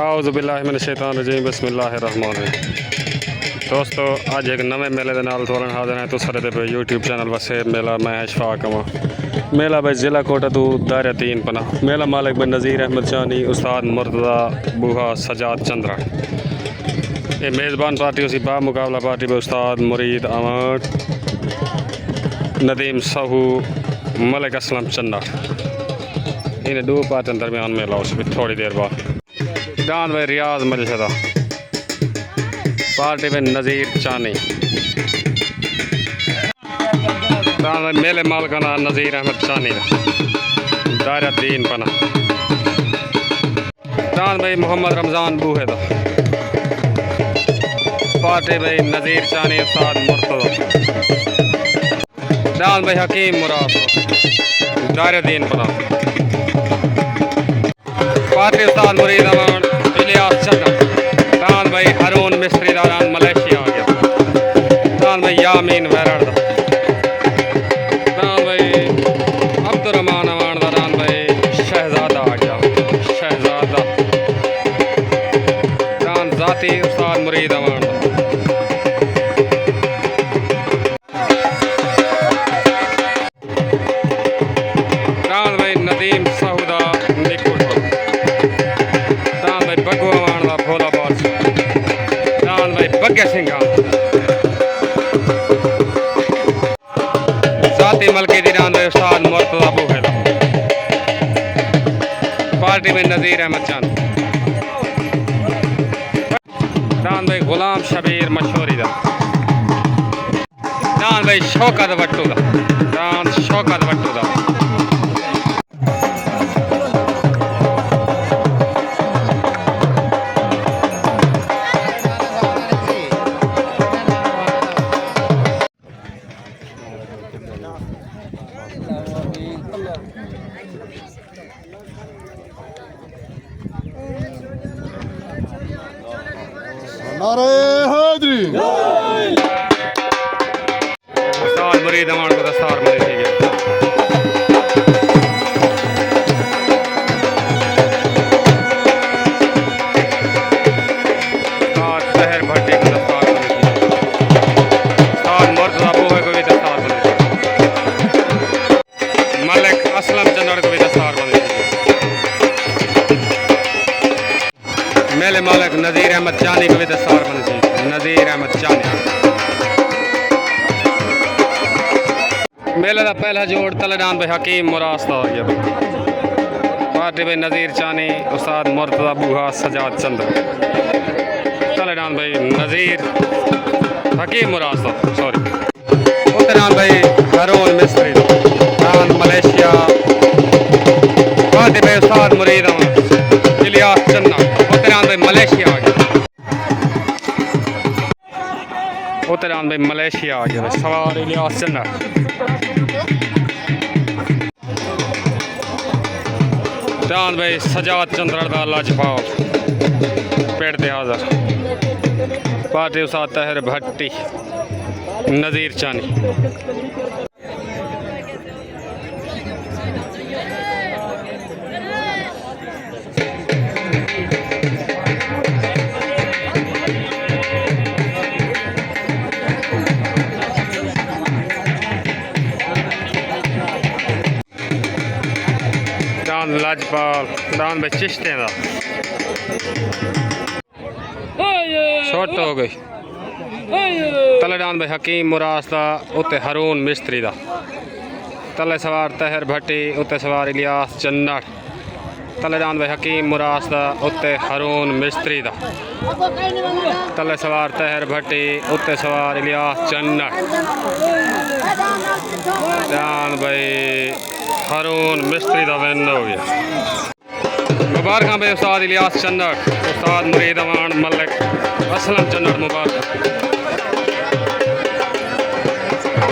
औज़ुबिल्लाहिमिनश्शैतानिर्रजीम बिस्मिल्लाहिर्रहमानिर्रहीम। दोस्तों अज एक नवे मेले के नाल तुहानू हाज़िर है तुसां दे पे यूट्यूब चैनल वसेब मेला मैं इशफाक अमा मेला भाई ज़िला कोटा तू दायरा 3 पना मेला मालिक भाई नज़ीर अहमद चानी उस्ताद मुर्तज़ा बूहा सजाद चंद्रा ये मेज़बान पार्टी उसी बा मुकाबला पार्टी पे उस्ताद मुरीद अमर नदीम सहू मलिक असलम चन्ना इन्हें दो पार्टियों दरमियान मेला उस भी थोड़ी देर बाद डान भाई रियाज मलशदा पार्टी में नज़ीर चानी डान भाई मेले मालकाना नज़ीर अहमद चानी दायरा 3 पना डान भाई मोहम्मद रमज़ान बूहे दा पार्टी भाई नज़ीर चानी उस्ताद मुर्तज़ा डान भाई हकीम मुराद दायरा 3 पना पार्टी उस्ताद मुरीद अमन इलियास चन्ना डान भाई हारून मिस्त्री दारान मलेशिया आ गया डान भाई यामीन वैराड़ दा डान भाई अब्दुर्रहमान अमान दा डान भाई शहजादा आ गया शहजादा डान जाती उस्ताद मुरीद अमान डान भाई नदीम सहुदा बग्गे सिंघा जाती मलकी दीरान भाई उस्ताद मुर्तज़ा बूहेला पार्टी में नज़ीर अहमद चान डान भाई गुलाम शबीर मशहूरी दा डान भाई शौकत वट्टू दा डान शौकत वट्टू दा नारे हैदरी उस्ताद मुरीद अमान को दस्तार में ठीक है उस्ताद तहर भट्टी को दस्तार में उस्ताद मुर्तज़ा बूहे को भी दस्तार में मलिक असलम चन्ना को भी दस्तार में मेले मालिक नज़ीर अहमद चानी को भी दस्तार बनी थी नज़ीर अहमद चानी मेले का पहला जोड़ तलेडान भाई हकीम मुरास्ता हो गया पार्टी भाई नज़ीर चानी उस्ताद मुर्तज़ा बूहा सजाद चंद्र तलेडान भाई नज़ीर हकीम मुरास्ता सॉरी उत्तरान भाई हारून मिस्त्री डान मलेशिया पार्टी भाई उस्ताद मुरीद अमन इलियास चन्ना उत्तरान भाई मलेशिया आ गया उत्तरान भाई मलेशिया आ गया सवार इलियास चन्ना डान भाई सजाद चंद्र दा लाजवाब पेड़ ते हाज़र पार्टी उस्ताद तहर भट्टी नज़ीर चानी डान लाजपाल डान भाई चिश्ते दा शॉर्ट हो गई तले डान भाई हकीम मुरास्ता उत्ते हारून मिस्त्री दा तले सवार तहर भट्टी उत्ते सवार इलियास चन्ना तले डान भाई हकीम मुरास्ता उत्ते हारून मिस्त्री दा तले सवार तहर भट्टी उत्ते सवार इलियास चन्ना डान भाई हारून मिस्त्री दा विन हो गया मुबारक भाई उस्ताद इलियास चन्ना उस्ताद मुरीद अमान मलिक असलम चन्ना मुबारक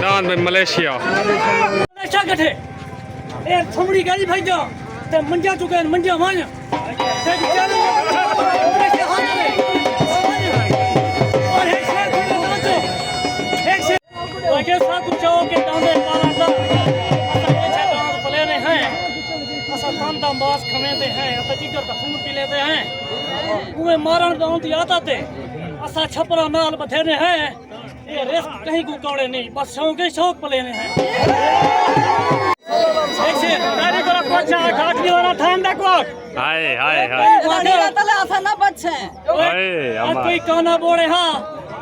डान भाई मलेशिया थोड़ी गाड़ी भाई जा ते मंजा चुके मंजा मान ते चलो और एक से तो एक से आगे साथ कुछ के दाम में पाला था ऐसा ये छे दाम प्ले नहीं है ऐसा काम दा मांस खवेंदे हैं असा जिगर दा खून पी लेते हैं उहे मारन दा उनकी आदत है असा छपरा नाल बथेरे हैं ये रिस्क कहीं को कौड़े नहीं बस शौक ही शौक पलेने हैं ऐसे तारी को कोचा घाट की वाला ठान दा कोट हाय हाय हाय तले असा न बचे हाय आज कोई काना बोले हां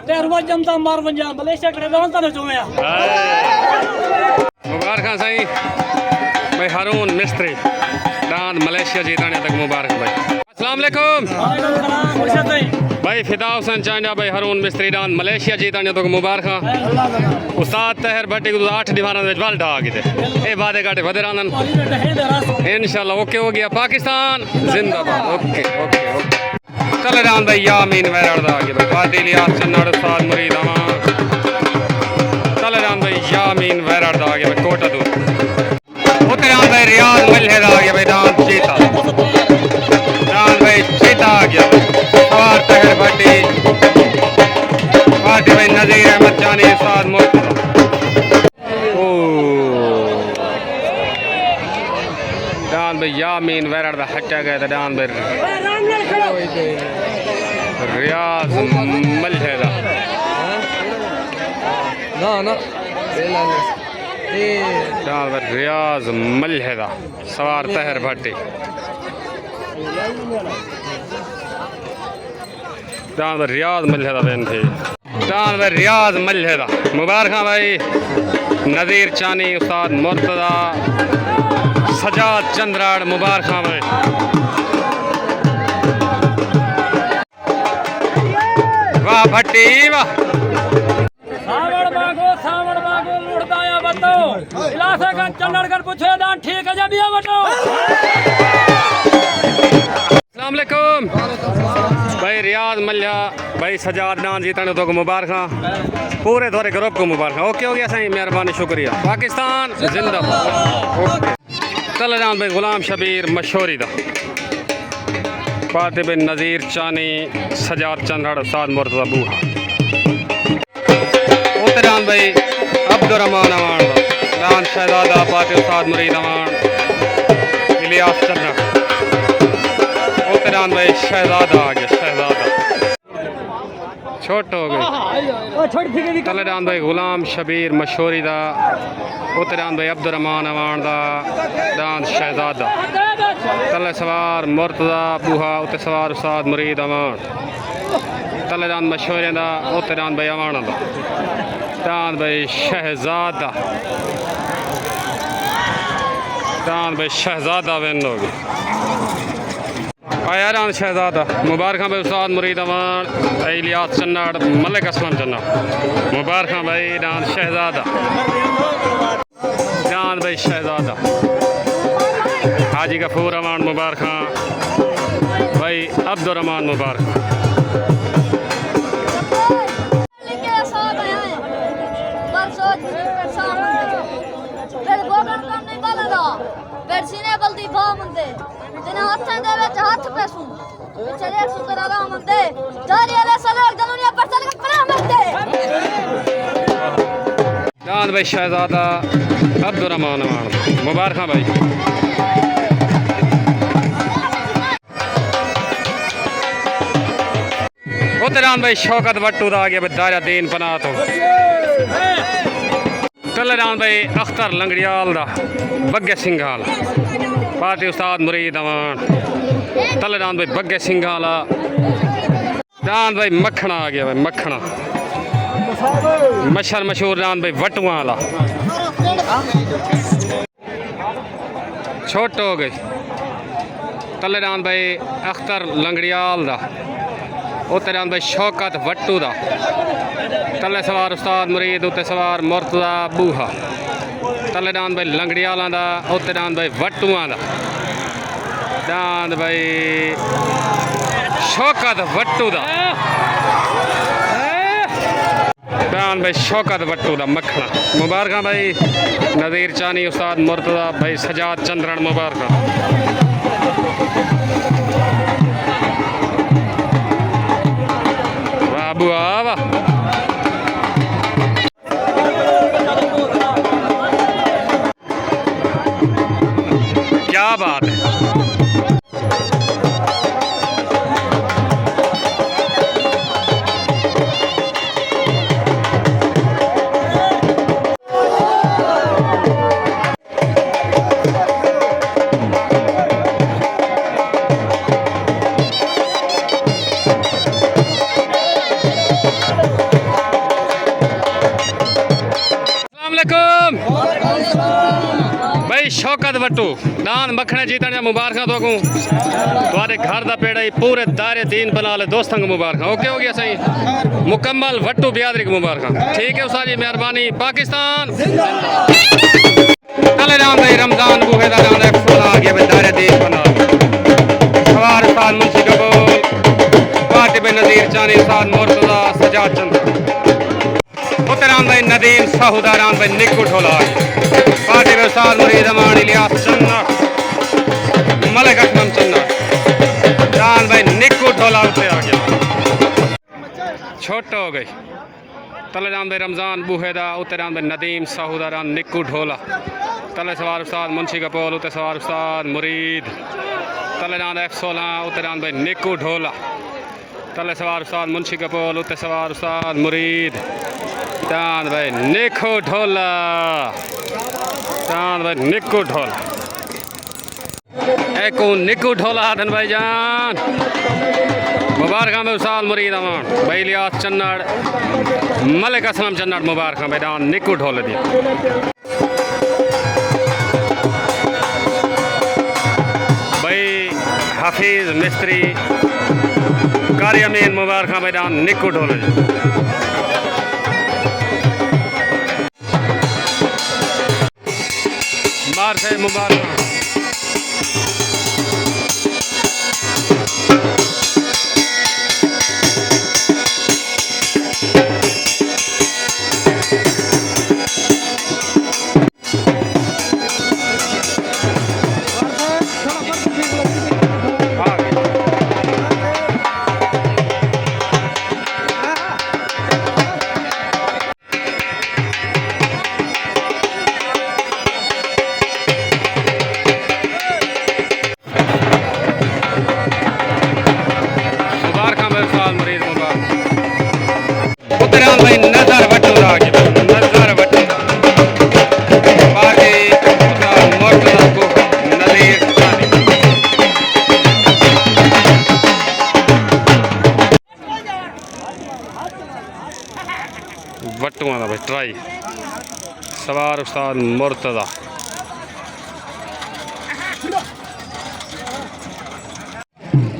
तेर वजम दा मार वंजा मलेशिया कड़े दान ता जोया मुबारक साईं भाई हारून मिस्त्री दान मलेशिया जीताने तक मुबारक भाई अस्सलाम वालेकुम वालेकुम सलाम मुर्शद भाई भाई फिदा हुसैन चांडा भाई हारून मिस्त्री दान मलेशिया जीताने तक मुबारक उस्ताद तहर भट्टी को 8 दीवाना विच बल डाग दे ए वादे काटे वदरानन इंशाल्लाह ओके हो गया पाकिस्तान जिंदाबाद ओके ओके ओके चल रान भाई यामीन वैराड़ दा आगे भाई फातिल यार चन्नाड़ उस्ताद मुरीद अमान चल रान भाई यामीन वैराड़ दा आगे भाई कोटा दूर उतरे रान भाई रियाज मल्हे दा आगे भाई दान चीता दान भाई चीता आ गया सवार तहर भट्टी पार्टी भाई नजीर अहमद जानी उस्ताद मुर्तजा दान भाई यामीन वैराड़ दा हट्टा गया था दान भाई रियाज मल्हे दा दान भाई रियाज मल्हे दा सवार तहर भट्टी दान भाई रियाज मल्हे दा बेन थी दान भाई रियाज मल्हे दा मुबारक भाई नज़ीर चानी उस्ताद मुर्तजा सजाद चंद्राड़ मुबारक भाई वाह भट्टी वाह सावड़ बागो मुड़दाया बताओ इलासा का चंडगढ़ पूछे दान ठीक है जब ये बताओ अस्सलाम वालेकुम भाई रियाज मल्हा भाई सजाद दान जीतने तो मुबारक पूरे थोड़े ग्रुप को मुबारक ओके हो गया साईं मेहरबानी शुक्रिया पाकिस्तान जिंदाबाद ओके चल जान भाई गुलाम शबीर मशहूरी दा पाते भाई नज़ीर चानी सजाद चंद्राड़ उस्ताद मुर्तजा बूहा उतरान भाई अब्दुर्रहमान अमान दान शहजादा पाते उस्ताद मुरीद अमान इलियास चंद्राड़ उतरान भाई शहजादा आ गया शहजादा छोट हो गई तलेदान भाई गुलाम शबीर मशहूरी दा उतरान भाई अब्दुर्रहमान अमान दा दान शहजादा तले सवार मुर्तजा बूहा उते सवार उस्ताद मुरीद अमान तलेदान मशहूरी दा उतरान भाई अमान दा दान भाई शहजादा दान भाई शहजादा वेन होगी आयारान शहजादा मुबारक भाई उस्ताद मुरीद अमान इलियास चन्नाड़ मलिक असलम चन्नाड़ मुबारक भाई दान शहजादा दान भाई शहजादा हाजी गफूर अमान मुबारक भाई अब्दुर्रहमान मुबारक सीने बल्दी बामंदे जिन्हें हाथों दे विच हाथ पैसू चले शुक्र अल्लाह मंदे जारी अले सलाह दुनिया पर चल के परा मंदे दान भाई शहजादा अब्दुर्रहमान अमान मुबारक भाई उतरान भाई शौकत वट्टू दा आ गया दारा दीन पना तो तलेरान भाई अख्तर लंगड़ियाल दा बग्गे सिंघाल पार्टी उस्ताद मुरीद अमान तलेरान भाई बग्गे सिंघाला दान भाई मखना आ गया भाई मखना मशहूर मशहूर दान भाई वटुआ वाला छोट हो गई तलेरान भाई अख्तर लंगड़ियाल दा उतरान भाई शौकत वट्टू दा तले सवार उस्ताद मुरीद उते सवार मुर्तजा बूहा तलेदान भाई लंगड़ियाला दा उतरान भाई वट्टुआ दा दान भाई शौकत वट्टू दा दान भाई शौकत वट्टू दा मखना मुबारक भाई नज़ीर चानी उस्ताद मुर्तजा भाई सजाद चंद्रण मुबारक वाह बुआ वाह क्या बात है उस्ताद वट्टू दान मखने जीतने जा मुबारक तो को तुम्हारे घर दा पेड़ा ही पूरे दायरे दीन बना ले दोस्तों को मुबारक ओके हो गया सही मुकम्मल वट्टू बियादरी को मुबारक ठीक है उस्ताद जी मेहरबानी पाकिस्तान तले राम दे रमजान बूहे दा राम दे फुला आ गया दायरे दीन बना सवार उस्ताद मुंशी कबूल पार्टी पे नज़ीर चानी उस्ताद मुर्तज़ा सजाद चंद उतराम भाई नदीम साहूदाराम भाई निक्कू ढोला पार्टी में उस्ताद मुरीद अमान इलियास चन्ना मलिक असलम चन्ना राम भाई निक्कू ढोला उसे आ गया छोटा हो गई तले राम भाई रमजान बूहेदा उतराम भाई नदीम साहूदाराम निक्कू ढोला तले सवार उस्ताद मुंशी कपोल उते सवार उस्ताद मुरीद तले राम F16 उतराम भाई निक्कू ढोला तले सवार उस्ताद मुंशी कपोल उते सवार उस्ताद मुरीद चांद भाई निक्कू ढोला चांद भाई निक्कू ढोला एक निक्कू ढोला धन भाई जान मुबारक में उस्ताद मुरीद अमान भाई इलियास चन्नड़ मलिक असलम चन्नड़ मुबारक भाई दान निक्कू ढोले दिया भाई हाफिज मिस्त्री कारी अमीन मुबारक मैदान निक्कू ढोले मार से मुबारक वट्टुआ भाई ट्राई सवार उस्ताद मुर्तज़ा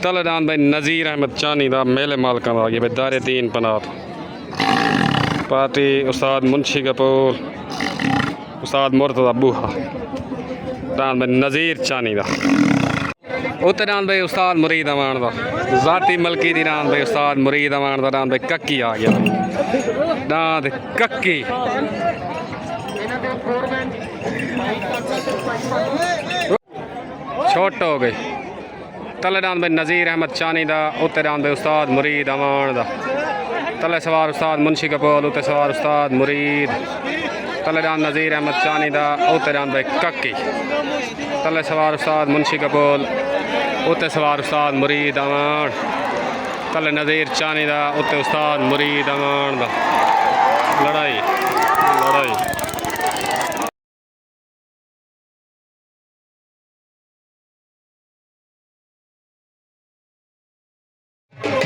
तलेदान भाई नज़ीर अहमद चानी दा मेले मालका आ गया भाई दारे दीन पनात पार्टी उस्ताद मुंशी कपूर उस्ताद मुर्तज़ा बूहा दान भाई नज़ीर चानी दा उते दान भाई उस्ताद मुरीद अमान दा ज़ाती मलकी दी दान भाई उस्ताद मुरीद अमान दा दान भाई कक्की आ गया दान कक्की छोट हो गई तले दान भाई नज़ीर अहमद चानी दा उते दान भाई उस्ताद मुरीद अमान दा तले सवार उस्ताद मुंशी कपूर उते सवार उस्ताद मुरीद तले दान नज़ीर अहमद चानी दा उते दान भाई कक्की तले सवार उस्ताद मुंशी कपूर उते सवार उस्ताद मुरीद अमान तले नज़ीर चानी दा उते उस्ताद मुरीद अमान दा लड़ाई लड़ाई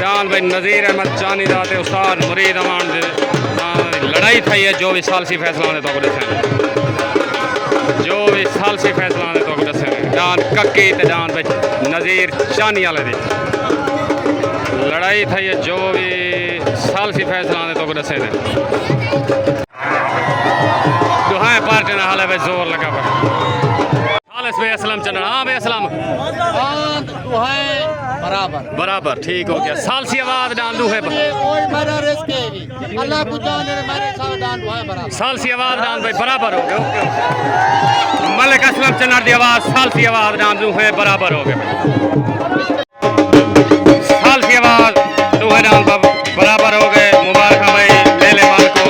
जान भाई नज़ीर अहमद चानी दा ते उस्ताद मुरीद अमान दे लड़ाई थी है जो भी सालसी फैसला ने तो दसें जो भी सालसी फैसला ने तो दसें जान कक्की ते जान भाई नज़ीर चानी वाले दी लड़ाई थी है जो भी सालसी फैसला ने तो दसें दुहाएं पार्टी ने हाले भाई जोर लगा खालिस भाई असलम चंद्र हाँ भाई असलम बराबर बराबर ठीक हो गया सालसी आवाज डाल दूं है अल्लाह को जाने मेरे साथ डाल बराबर सालसी आवाज डाल भाई बराबर हो गया मलिक असलम चन्नड़ दी आवाज सालसी आवाज डाल दूं है बराबर हो गया सालसी आवाज दूं है डाल बराबर हो गए मुबारक भाई मेले वाल को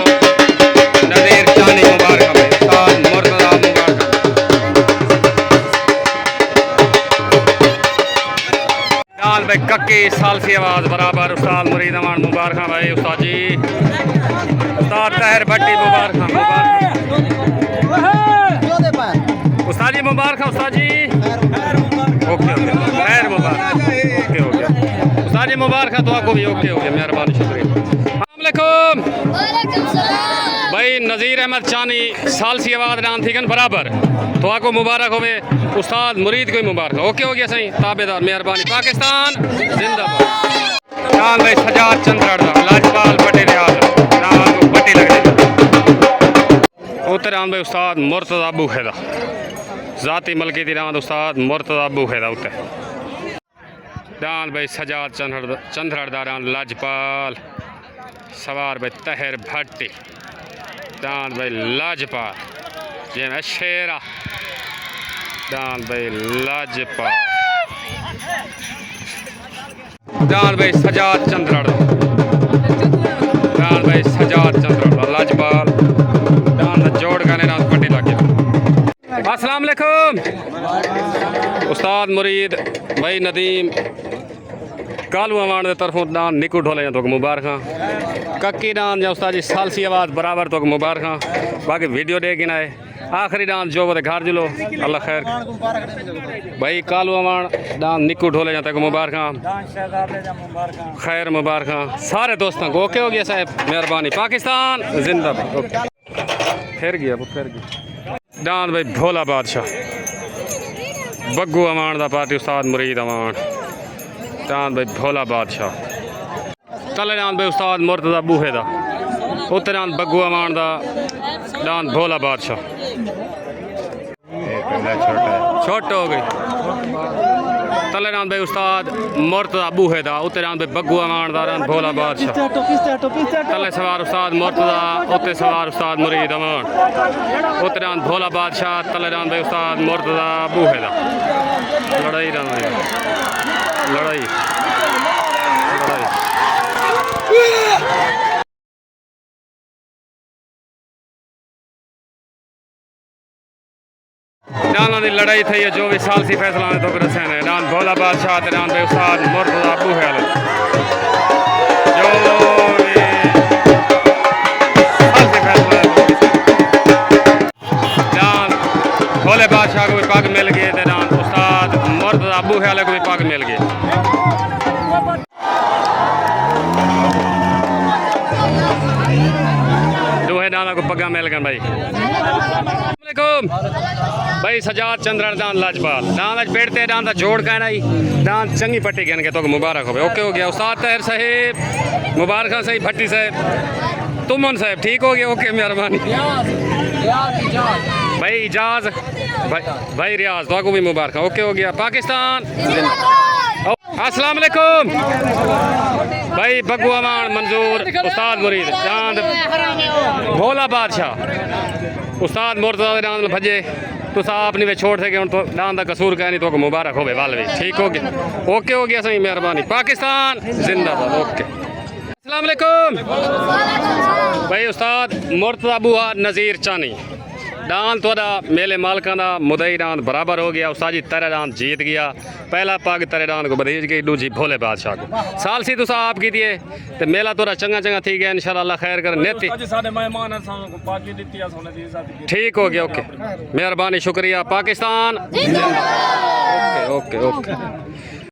नज़ीर चानी मुबारक भाई उस्ताद मुर्तज़ा मुबारक डाल भाई कक्की सालसी आवाज बराबर उस्ताद मुरीद अमान मुबारक भाई उस्ताद जी उस्ताद ताहिर भट्टी मुबारक उस्ताद जी मुबारक उस्ताद जी ओके ओके खैर मुबारक ओके हो गया उस्ताद जी मुबारक तो आपको भी ओके हो गया मेहरबानी शुक्रिया अस्सलाम वालेकुम भाई नज़ीर अहमद चानी सालसी आवाज़ डांस थी बराबर तो आपको मुबारक होवे उस्ताद मुरीद को मुबारक ओके हो गया सही ताबेदार मेहरबानी पाकिस्तान जिंदाबाद डांस भाई सजाद चंद्रा लाजपाल पटेल डांस को पट्टी लग रही उत्तरान भाई उस्ताद मुर्तज़ा अबू खैदा ज़ाती मलकी थी डांस उस्ताद मुर्तज़ा अबू खैदा उत्तर डांस भाई सजाद चंद्रदारान लाजपाल सवार भाई तहर भट्टी डांस भाई लाजपाल जे में शेरा डांस भाई लाजपाल डांस भाई सजाद चंद्रड़ डांस भाई सजाद चंद्रड़ लाजपाल डांस जोड़ गाने डांस पट्टी लगे अस्सलाम वालेकुम उस्ताद मुरीद भाई नदीम कालू अवान के तरफों डांस निकू ढोले तो मुबारक कक्की डांस या उस्ताद जी सालसी आवाज़ बराबर तो मुबारक बाकी वीडियो दे गिना है आखिरी डांस जो वो घर जुलो अल्लाह खैर भाई कालू अवान डांस निकू ढोले तक मुबारक खैर मुबारक सारे दोस्तों को ओके हो गया साहब मेहरबानी पाकिस्तान जिंदाबाद फिर गया डांस भाई भोला बादशाह बग्गू अवान दा पार्टी उस्ताद मुरीद अवान डांस भाई भोला बादशाह तले डांस भाई उस्ताद मुर्तज़ा बूहे दा उत्ते डांस बग्गू अवान दा डांस भोला बादशाह छोटा हो गई तले डांस भाई उस्ताद मुर्तज़ा बूहे दा उत्ते डांस भाई बग्गू अवान दा डांस भोला बादशाह तले सवार उस्ताद मुर्तज़ा उत्ते सवार उस्ताद मुरीद अवान उत्ते डांस भोला बादशाह तले डांस भाई उस्ताद मुर्तज़ा बूहे दा लड़ाई लड़ाई डांस की लड़ाई थी है जो भी सालसी फैसला ने तो रसे ने डांस भोला बादशाह डांस भाई उस्ताद मुर्तज़ा अबू खैल जो भी सालसी फैसला डांस भोले बादशाह को भी पग मिल गए डांस उस्ताद मुर्तज़ा अबू खैल को भी पग मिल गए दोहे डांस को पग्गा मिल गए भाई भाई सजाद चंद्रा डांस लाजपाल डांस बैठते डांस का जोड़ कहना ही डांस चंगी पट्टी कहने के तो मुबारक हो ओके हो गया उस्ताद तहर साहेब मुबारक सही भट्टी साहब तुमन साहब ठीक हो गया ओके मेहरबानी भाई इजाज भाई रियाज तो भी मुबारक ओके हो गया पाकिस्तान अस्सलाम वालेकुम भाई बग्गू अवान मंजूर उस्ताद मुरीद चांद भोला बादशाह उस्ताद मुर्तज़ा डांस में भजे तो साहब नहीं वे छोड़ सके तो डांस का कसूर कहनी तो मुबारक हो वाल भी ठीक हो गया ओके हो गया सही मेहरबानी पाकिस्तान जिंदाबाद ओके अस्सलाम वालेकुम भाई उस्ताद मुर्तज़ा बुआ नज़ीर चानी डांस थोड़ा मेले मालका का मुदई डांस बराबर हो गया उस्ताद जी तेरा डांस जीत गया पहला पग तेरे डांस को बधीज गई दूजी भोले बादशाह को सालसी तुसा आप की दिए तो मेला थोड़ा चंगा चंगा थी गया इंशाल्लाह खैर कर नेती ठीक हो गया ओके मेहरबानी शुक्रिया पाकिस्तान ओके ओके ओके